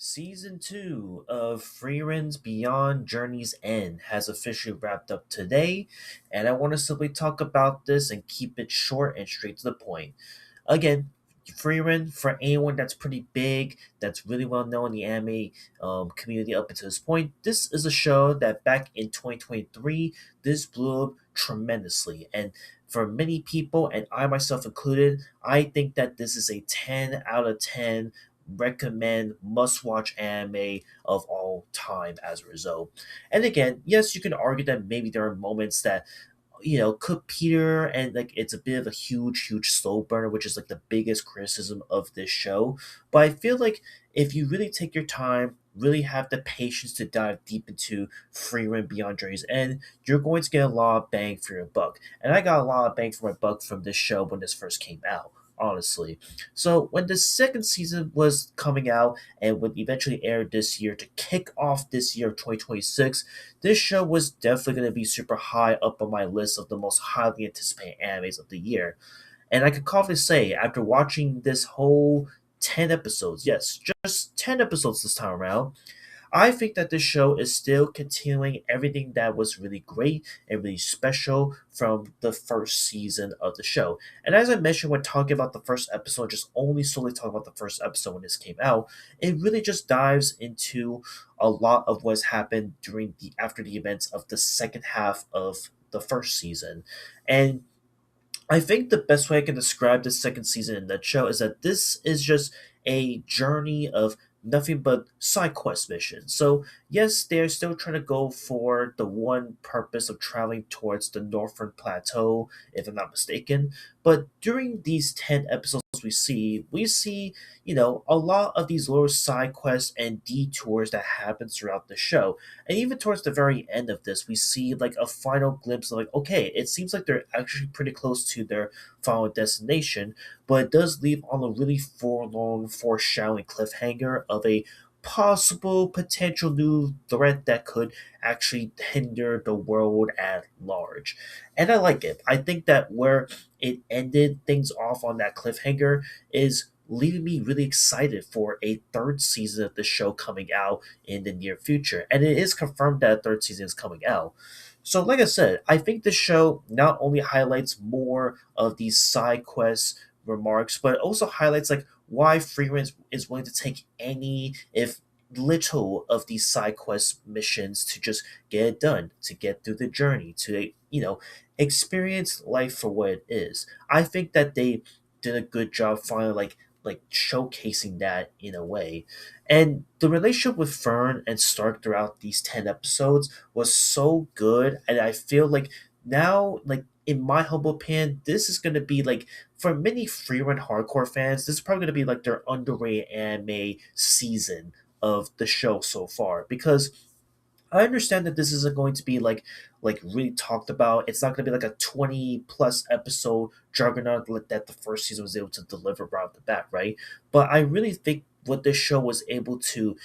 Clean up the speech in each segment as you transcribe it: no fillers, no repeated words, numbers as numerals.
Season 2 of Frieren's Beyond Journey's End has officially wrapped up today, and I want to simply talk about this and keep it short and straight to the point. Again, Frieren, for anyone that's pretty big, that's really well known in the anime community up until this point, this is a show that back in 2023, this blew up tremendously. And for many people, and I myself included, I think that this is a 10 out of 10 recommend must watch anime of all time as a result. And again, yes, you can argue that maybe there are moments that could peter and like it's a bit of a huge slow burner, which is like the biggest criticism of this show. But I feel like if you really take your time, really have the patience to dive deep into Free Run Beyond Journey's End, you're going to get a lot of bang for your buck. And I got a lot of bang for my buck from this show when this first came out, honestly. So when the second season was coming out and would eventually air this year to kick off this year of 2026, this show was definitely going to be super high up on my list of the most highly anticipated animes of the year. And I can confidently say, after watching this whole 10 episodes, yes, just 10 episodes this time around, I think that this show is still continuing everything that was really great and really special from the first season of the show. And as I mentioned when talking about the first episode, just only solely talking about the first episode when this came out, it really just dives into a lot of what's happened during the after the events of the second half of the first season. And I think the best way I can describe this second season in that show is that this is just a journey of nothing but side quest missions. So yes, they're still trying to go for the one purpose of traveling towards the Northern Plateau, if I'm not mistaken. But during these 10 episodes we see, a lot of these little side quests and detours that happen throughout the show. And even towards the very end of this, we see like a final glimpse of like, okay, it seems like they're actually pretty close to their final destination, but it does leave on a really forlorn, foreshadowing cliffhanger of a possible potential new threat that could actually hinder the world at large. And I like it. I think that where it ended things off on that cliffhanger is leaving me really excited for a third season of the show coming out in the near future. And it is confirmed that a third season is coming out. So, like I said, I think the show not only highlights more of these side quest remarks, but it also highlights like why Freeman is willing to take any, if little, of these side quest missions to just get it done, to get through the journey, to experience life for what it is. I think that they did a good job finally like showcasing that in a way. And the relationship with Fern and Stark throughout these 10 episodes was so good, and I feel like now, like in my humble opinion, this is going to be like, for many freerun hardcore fans, this is probably going to be like their underrated anime season of the show so far, because I understand that this isn't going to be like really talked about. It's not going to be like a 20 plus episode juggernaut that the first season was able to deliver right off the bat, right? But I really think what this show was able to,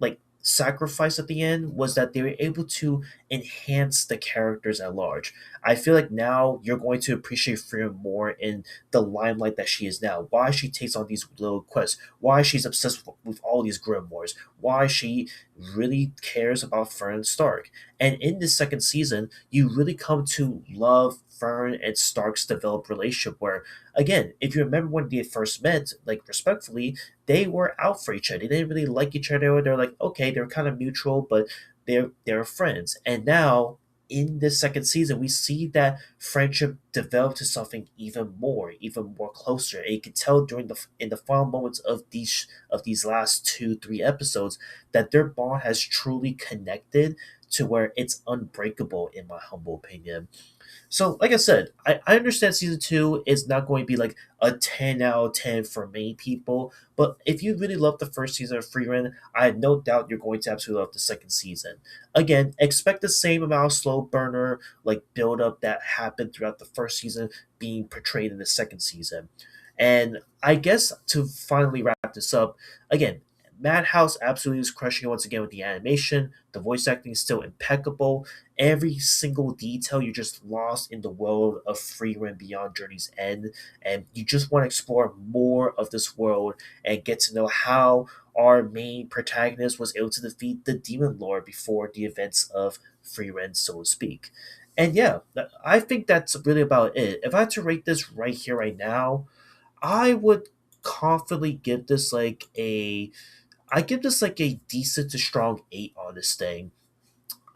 like sacrifice at the end was that they were able to enhance the characters at large. I feel like now you're going to appreciate Freya more in the limelight that she is now. Why she takes on these little quests, why she's obsessed with all these grimoires, why she really cares about Fern Stark. And in this second season, you really come to love Fern and Stark's developed relationship where, again, if you remember when they first met, like respectfully, they were out for each other. They didn't really like each other. They're like, okay, they're kind of mutual, but they're friends. And now in this second season, we see that friendship develop to something even more closer. And you can tell during the in the final moments of these last 2 3 episodes that their bond has truly connected to where it's unbreakable, in my humble opinion. So, like I said, I understand season two is not going to be like a 10 out of 10 for many people, but if you really love the first season of Frieren, I have no doubt you're going to absolutely love the second season. Again, expect the same amount of slow burner, like build up that happened throughout the first season being portrayed in the second season. And I guess to finally wrap this up, again, Madhouse absolutely is crushing it once again with the animation. The voice acting is still impeccable. Every single detail, you're just lost in the world of Frieren Beyond Journey's End, and you just want to explore more of this world and get to know how our main protagonist was able to defeat the Demon Lord before the events of Frieren, so to speak. And yeah, I think that's really about it. If I had to rate this right here, right now, I would confidently give this like a I give this like a decent to strong 8 on this thing.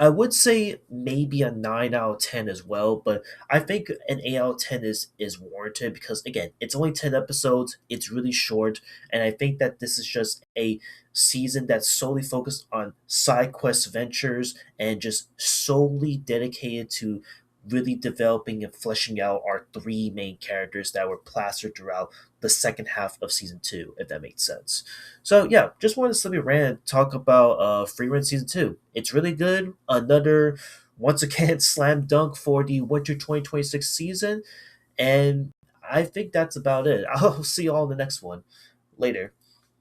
I would say maybe a 9 out of 10 as well, but I think an 8 out of 10 is warranted because again, it's only 10 episodes, it's really short, and I think that this is just a season that's solely focused on side quest ventures and just solely dedicated to really developing and fleshing out our three main characters that were plastered throughout the second half of season 2, if that makes sense. So yeah, just wanted to simply rant talk about Free Run season 2. It's really good. Another once again slam dunk for the winter 2026 season, and I think that's about it. I'll see you all in the next one. Later.